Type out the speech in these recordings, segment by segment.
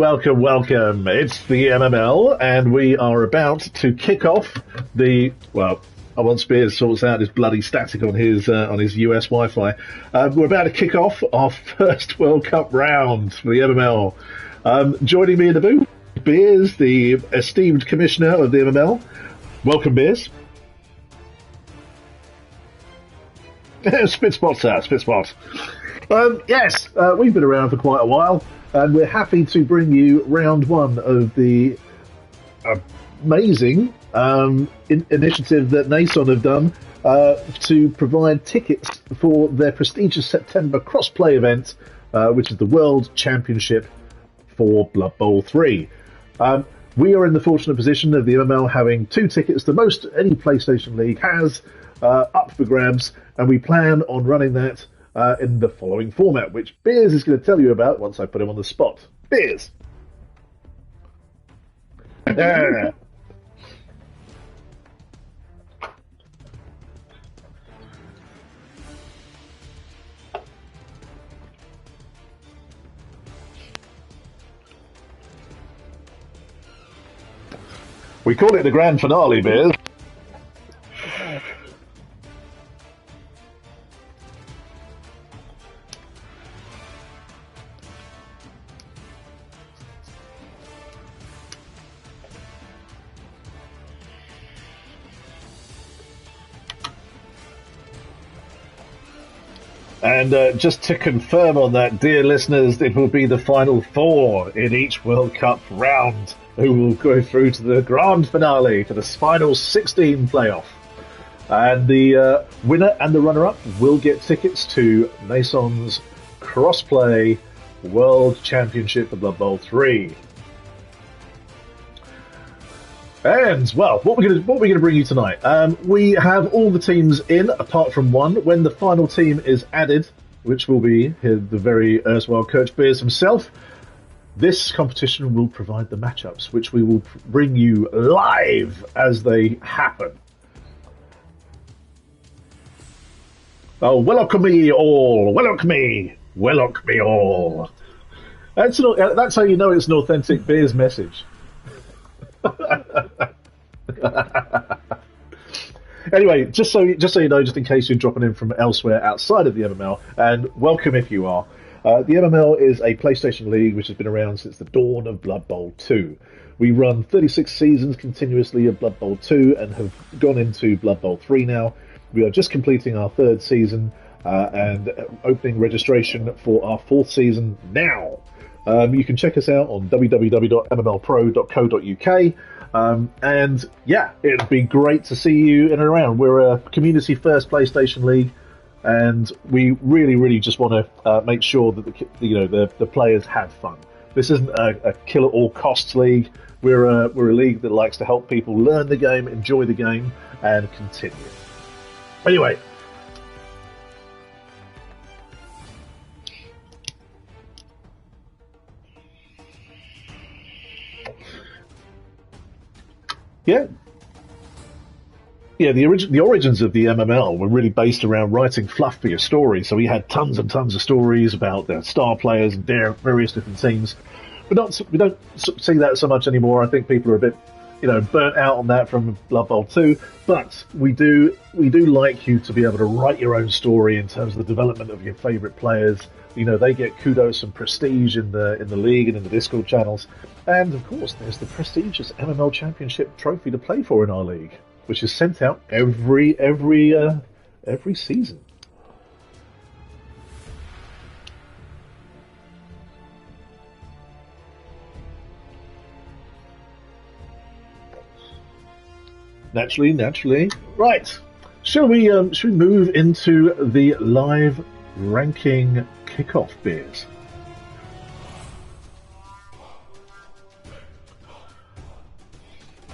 Welcome, welcome. It's the MML, and we are about to kick off once Spears sorts out his bloody static on his US Wi-Fi, we're about to kick off our first World Cup round for the MML. Joining me in the booth, Beers, the esteemed commissioner of the MML. Welcome, Beers. Spitspot, sir, Spitspot. Yes, we've been around for quite a while, and we're happy to bring you round one of the amazing initiative that NASON have done to provide tickets for their prestigious September cross-play event, which is the World Championship for Blood Bowl 3. We are in the fortunate position of the MML having 2 tickets, the most any PlayStation League has, up for grabs, and we plan on running that in the following format, which Beers is going to tell you about once I put him on the spot. Beers! We call it the grand finale, Beers. And just to confirm on that, dear listeners, it will be the final 4 in each World Cup round who will go through to the grand finale for the final 16 playoff. And the winner and the runner-up will get tickets to NASON's Crossplay World Championship for Blood Bowl 3. And, well, what we're going to bring you tonight? We have all the teams in, apart from one. When the final team is added, which will be the very erstwhile Coach Beers himself, this competition will provide the matchups, which we will bring you live as they happen. Oh, welcome me all! Welcome me! Welcome me all! That's how you know it's an authentic Beers message. Anyway, just so you know, just in case you're dropping in from elsewhere outside of the MML, and welcome if you are. The MML is a PlayStation League which has been around since the dawn of Blood Bowl 2. We run 36 seasons continuously of Blood Bowl 2 and have gone into Blood Bowl 3 now. We are just completing our 3rd season and opening registration for our 4th season now. You can check us out on www.mmlpro.co.uk. And yeah, it'd be great to see you in and around. We're a community first PlayStation League, and we really just want to make sure that the players have fun. This isn't a kill at all costs league. We're a league that likes to help people learn the game, enjoy the game, and continue. Anyway. Yeah, the origins of the MML were really based around writing fluff for your story. So we had tons and tons of stories about the star players and their various different teams. We don't see that so much anymore. I think people are a bit, burnt out on that from Blood Bowl 2. But we do like you to be able to write your own story in terms of the development of your favourite players. They get kudos and prestige in the league and in the Discord channels. And of course, there's the prestigious MML Championship trophy to play for in our league, which is sent out every season. Naturally. Right. Shall we move into the live ranking kickoff, Beers?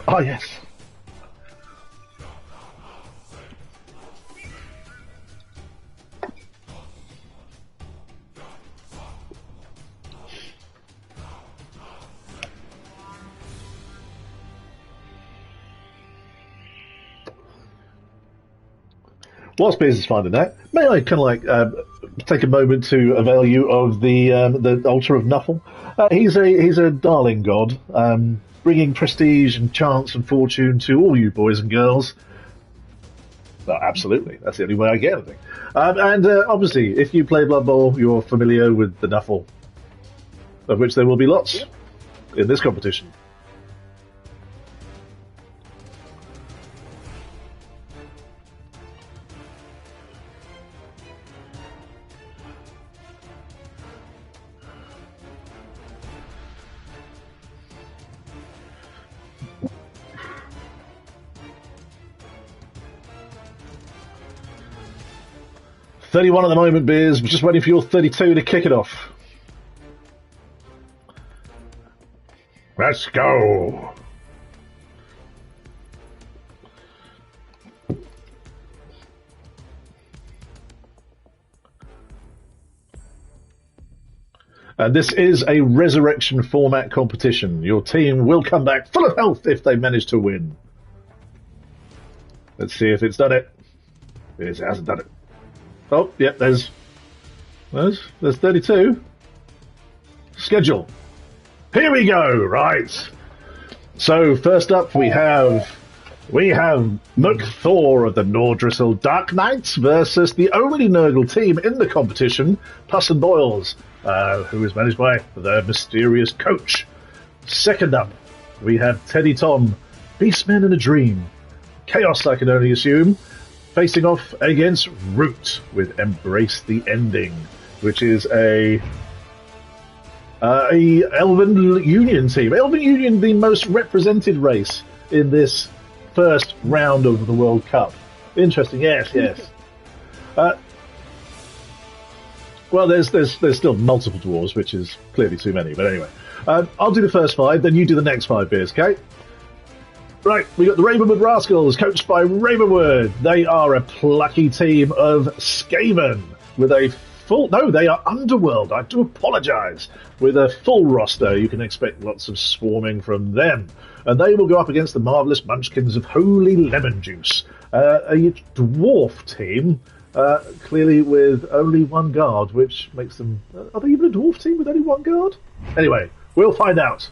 Oh, yes. Whilst Beers is finding that, may I kind of take a moment to avail you of the altar of Nuffle? He's a darling god, bringing prestige and chance and fortune to all you boys and girls. Well, absolutely, that's the only way I get anything. And obviously, if you play Blood Bowl, you're familiar with the Nuffle, of which there will be lots in this competition. $31 at the moment, Beers. We're just waiting for your 32 to kick it off. Let's go. This is a resurrection format competition. Your team will come back full of health if they manage to win. Let's see if it's done it. It hasn't done it. Oh, yep, there's 32. Schedule. Here we go, right. So first up we have McThor of the Nordrissel Dark Knights versus the only Nurgle team in the competition, Puss and Boils, who is managed by the mysterious coach. Second up, we have Teddy Tom, Beastman in a Dream, Chaos I can only assume, facing off against Root with Embrace the Ending, which is a Elven Union team. Elven Union, the most represented race in this first round of the World Cup. Interesting, yes. Well, there's still multiple dwarves, which is clearly too many. But anyway, I'll do the first 5, then you do the next 5, Beers, okay? Right, we got the Ravenwood Rascals, coached by Ravenwood. They are a plucky team of Skaven with a full... No, they are Underworld. I do apologise. With a full roster, you can expect lots of swarming from them. And they will go up against the marvellous Munchkins of Holy Lemon Juice. A dwarf team, clearly with only one guard, which makes them... Are they even a dwarf team with only one guard? Anyway, we'll find out.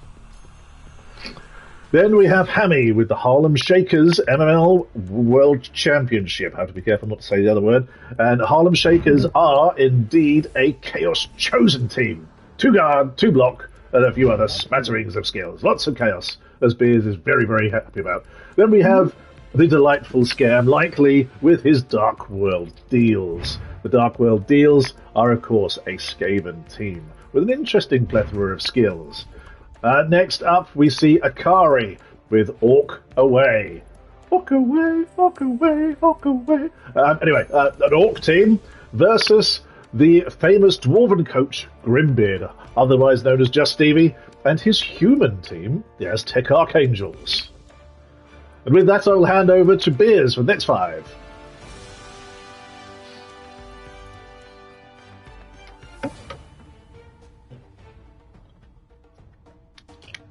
Then we have Hammy with the Harlem Shakers MML World Championship. I have to be careful not to say the other word. And Harlem Shakers are indeed a Chaos Chosen team. 2 guard, 2 block, and a few other smatterings of skills. Lots of chaos, as Beers is very, very happy about. Then we have the delightful Scam, likely with his Dark World Deals. The Dark World Deals are, of course, a Skaven team with an interesting plethora of skills. Next up, we see Akari with Orc Away. Orc Away, Orc Away, Orc Away. Anyway, an Orc team versus the famous Dwarven coach, Grimbeard, otherwise known as Just Stevie, and his human team, the Aztec Archangels. And with that, I'll hand over to Beers for the next 5.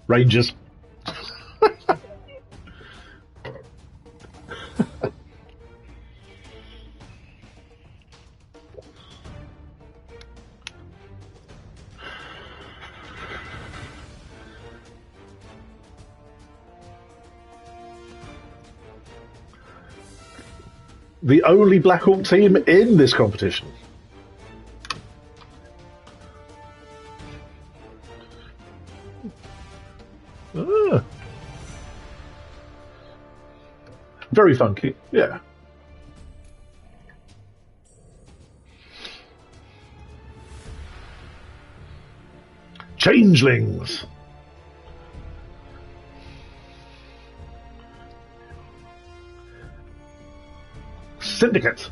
Rangers. The only Black Hawk team in this competition. Very funky, yeah. Changelings. Syndicate.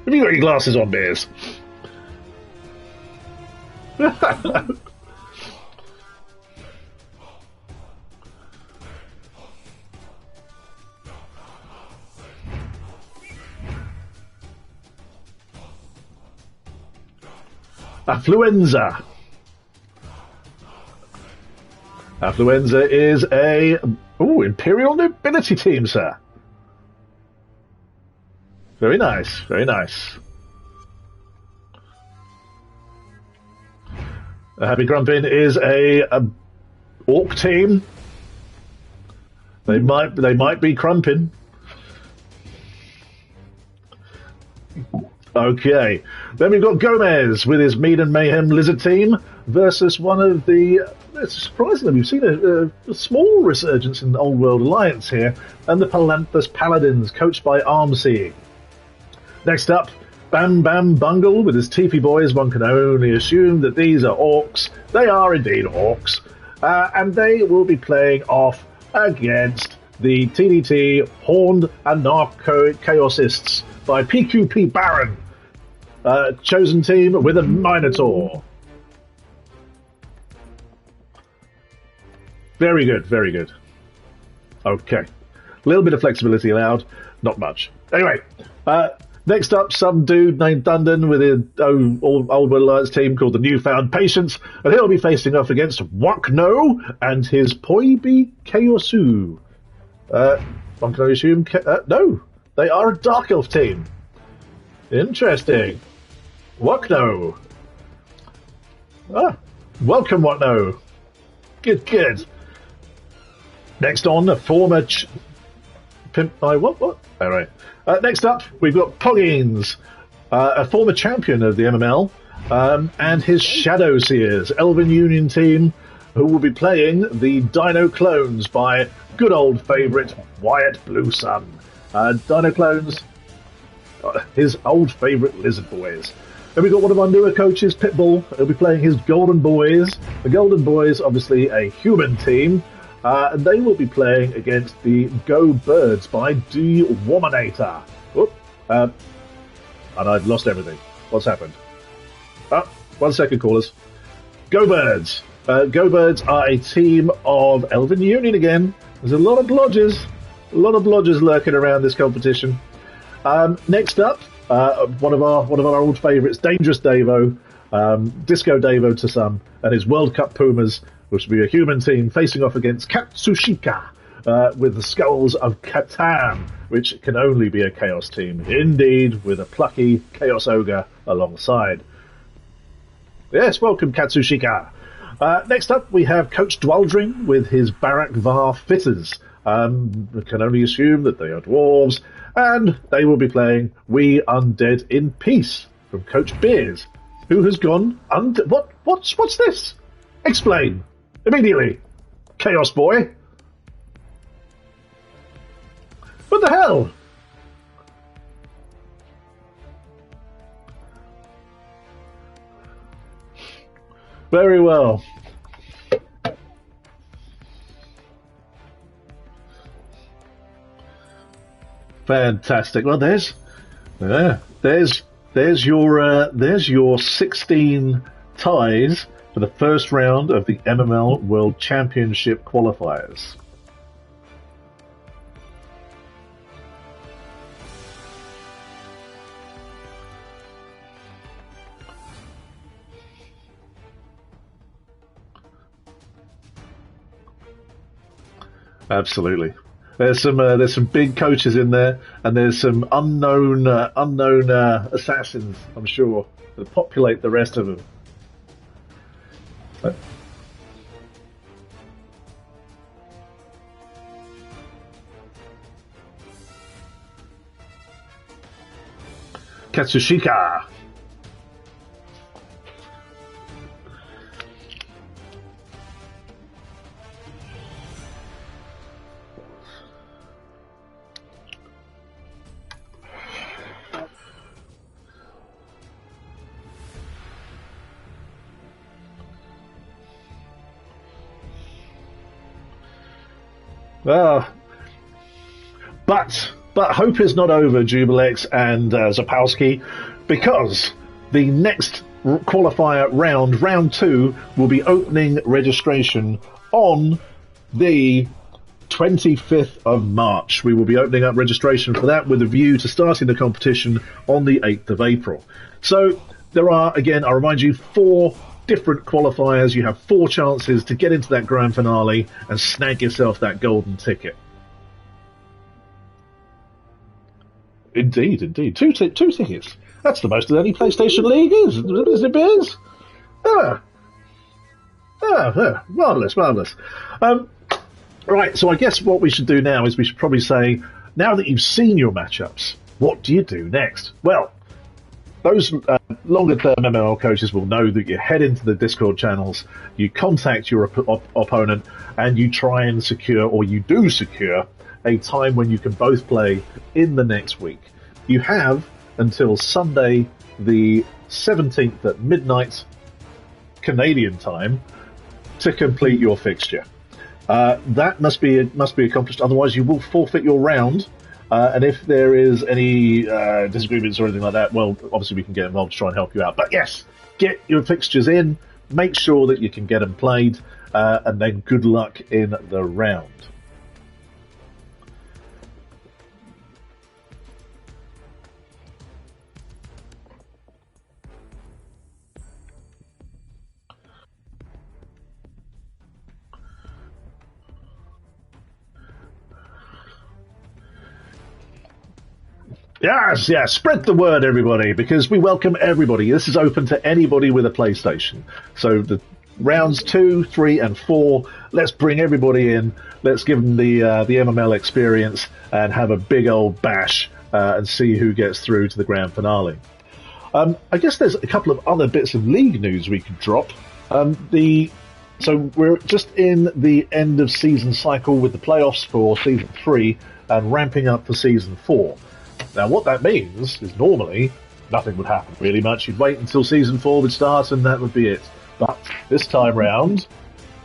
Have you got your glasses on, Beers? Affluenza. Affluenza is a Imperial Nobility team, sir. Very nice, very nice. Happy Grumpin is a orc team. They might be Crumpin. Okay. Then we've got Gomez with his Mead and Mayhem Lizard team versus one of the... Surprisingly, we've seen a small resurgence in the Old World Alliance here, and the Palanthus Paladins, coached by Armsea. Next up, Bam Bam Bungle with his Teepee Boys. One can only assume that these are orcs. They are indeed orcs. And they will be playing off against the TDT Horned Anarcho-Chaosists by PQP Baron. Chosen team with a Minotaur. Very good, very good. Okay. A little bit of flexibility allowed, not much. Anyway, next up, some dude named Dundon with his Old World Alliance team called the Newfound Patience, and he'll be facing off against Wakno and his Poibi Keosu. One can assume... no, they are a Dark Elf team. Interesting. Wakno. Welcome, Wakno. Good. Next on, a former... Pimp by what? All right. Next up, we've got Poggins, a former champion of the MML, and his Shadow Seers, Elven Union team, who will be playing the Dino Clones by good old favourite Wyatt Blue Sun. Dino Clones, his old favourite Lizard Boys. Then we've got one of our newer coaches, Pitbull. He'll be playing his Golden Boys. The Golden Boys, obviously a human team, and they will be playing against the Go Birds by D Wominator. And I've lost everything. What's happened? 1 second, callers. Go Birds. Go Birds are a team of Elven Union again. There's a lot of blodgers lurking around this competition. Next up, one of our old favourites, Dangerous Davo, Disco Davo to some, and his World Cup Pumas, which will be a human team facing off against Katsushika with the Skulls of Catan, which can only be a Chaos team. Indeed, with a plucky Chaos Ogre alongside. Yes, welcome Katsushika. Next up, we have Coach Dwaldring with his Barak Var Fitters. We can only assume that they are dwarves, and they will be playing We Undead in Peace from Coach Beers, who has gone what's this? Explain immediately, Chaos Boy. What the hell? Very well. Fantastic. Well, there's your 16 ties for the first round of the MML World Championship qualifiers. Absolutely. There's some big coaches in there, and there's some unknown assassins, I'm sure, that populate the rest of them. Katsushika. But hope is not over, Jubilex and Zapowski, because the next qualifier round 2, will be opening registration on the 25th of March. We will be opening up registration for that with a view to starting the competition on the 8th of April. So there are, again, I'll remind you, 4 different qualifiers. You have 4 chances to get into that grand finale and snag yourself that golden ticket. Indeed. 2 tickets. That's the most that any PlayStation League is, isn't it, Bears? Yeah. Marvellous, marvellous. Right, so I guess what we should do now is we should probably say, now that you've seen your matchups, what do you do next? Well, those longer-term MML coaches will know that you head into the Discord channels, you contact your opponent, and you try and secure, or you do secure, a time when you can both play in the next week. You have until Sunday the 17th at midnight Canadian time to complete your fixture. That must be accomplished, otherwise you will forfeit your round. And if there is any disagreements or anything like that, well, obviously we can get involved to try and help you out. But yes, get your fixtures in, make sure that you can get them played, and then good luck in the round. Yes, spread the word, everybody, because we welcome everybody. This is open to anybody with a PlayStation. So the rounds 2, 3, and 4, let's bring everybody in. Let's give them the MML experience and have a big old bash and see who gets through to the grand finale. I guess there's a couple of other bits of league news we could drop. So we're just in the end of season cycle with the playoffs for season 3 and ramping up for season 4. Now, what that means is normally nothing would happen really much. You'd wait until season 4 would start and that would be it. But this time round,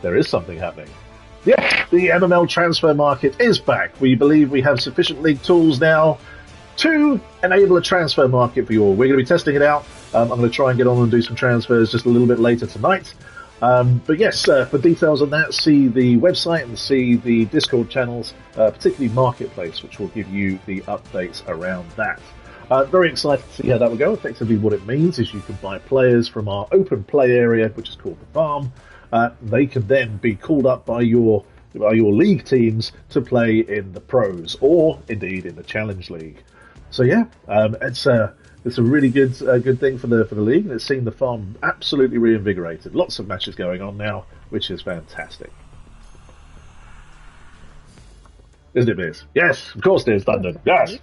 there is something happening. Yes, the MML transfer market is back. We believe we have sufficient league tools now to enable a transfer market for you all. We're going to be testing it out. I'm going to try and get on and do some transfers just a little bit later tonight. But yes, for details on that, see the website and see the Discord channels, particularly Marketplace, which will give you the updates around that. Very excited to see how that will go. Effectively, what it means is you can buy players from our open play area, which is called the Farm. They can then be called up by your league teams to play in the pros, or indeed in the Challenge League. So yeah, it's a really good thing for the league, and it's seen the Farm absolutely reinvigorated. Lots of matches going on now, which is fantastic. Isn't it, Biz? Yes, of course it is, London. Yes.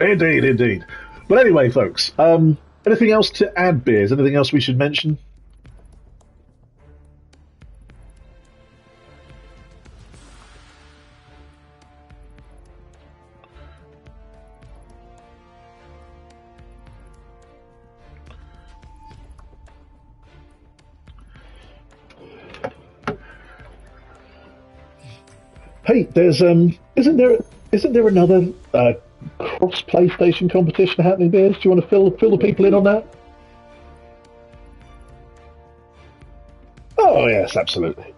Indeed. But anyway, folks, anything else to add, Beers? Anything else we should mention? Hey, there's isn't there another cross PlayStation competition happening, Beers? Do you want to fill the people in on that? Oh yes, absolutely.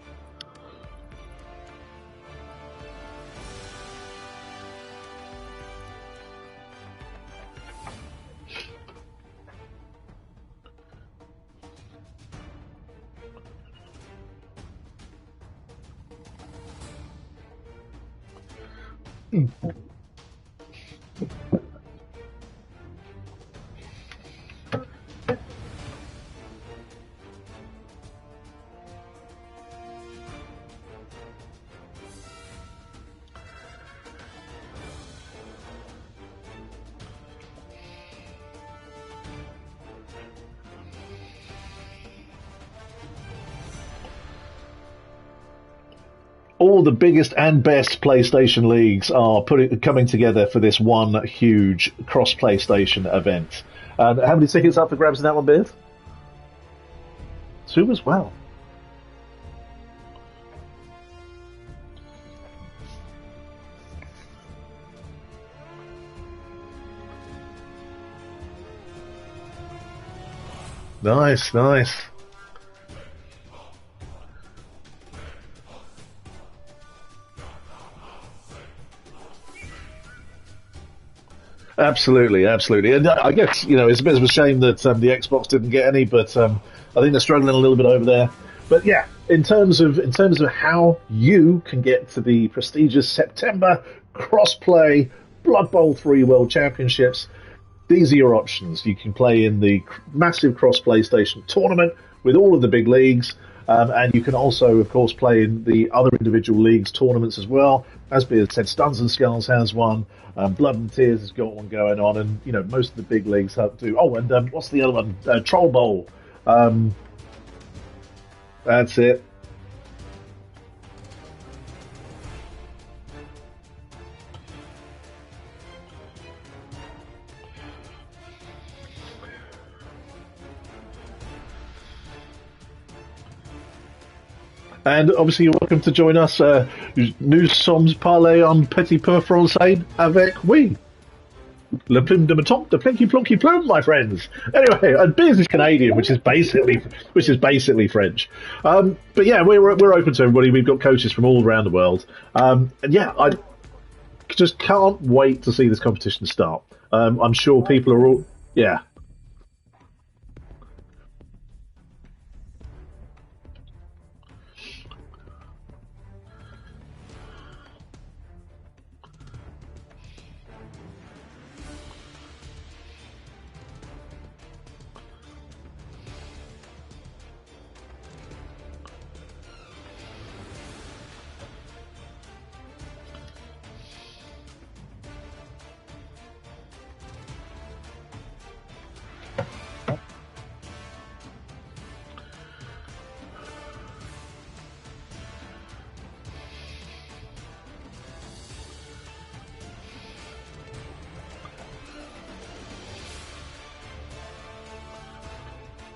All the biggest and best PlayStation leagues are coming together for this one huge cross PlayStation event. And how many tickets up for grabs in that one, Beard? 2 as well. Nice. Absolutely. And I guess, it's a bit of a shame that the Xbox didn't get any, but I think they're struggling a little bit over there. But yeah, in terms of how you can get to the prestigious September cross-play Blood Bowl 3 World Championships, these are your options. You can play in the massive cross PlayStation tournament with all of the big leagues, and you can also, of course, play in the other individual leagues tournaments as well. As Beard said, Stuns and Skulls has one, Blood and Tears has got one going on, and most of the big leagues have to. Oh, and what's the other one? Troll Bowl. That's it. And obviously, you're welcome to join us. Nous sommes parler en petit peu français avec oui. Le plume de maton, the plinky plonky plume, my friends. Anyway, and Beers is Canadian, which is basically French. But yeah, we're open to everybody. We've got coaches from all around the world. And yeah, I just can't wait to see this competition start. I'm sure people are all yeah.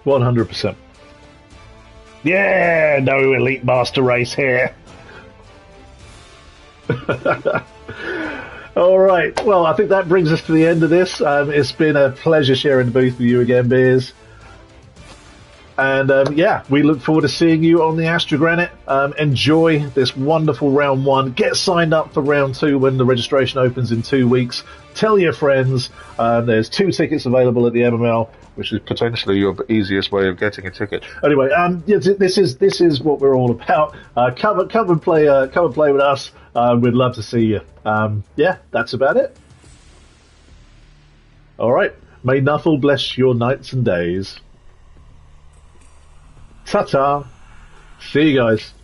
100%. Yeah, no Elite Master race here. All right. Well, I think that brings us to the end of this. It's been a pleasure sharing the booth with you again, Beers. And yeah, we look forward to seeing you on the Astra Granite. Enjoy this wonderful round one. Get signed up for round two when the registration opens in 2 weeks. Tell your friends. There's 2 tickets available at the MML, which is potentially your easiest way of getting a ticket. Anyway, this is what we're all about. Come and play with us. We'd love to see you. Yeah, that's about it. All right. May Nuffle bless your nights and days. Ta-ta. See you guys.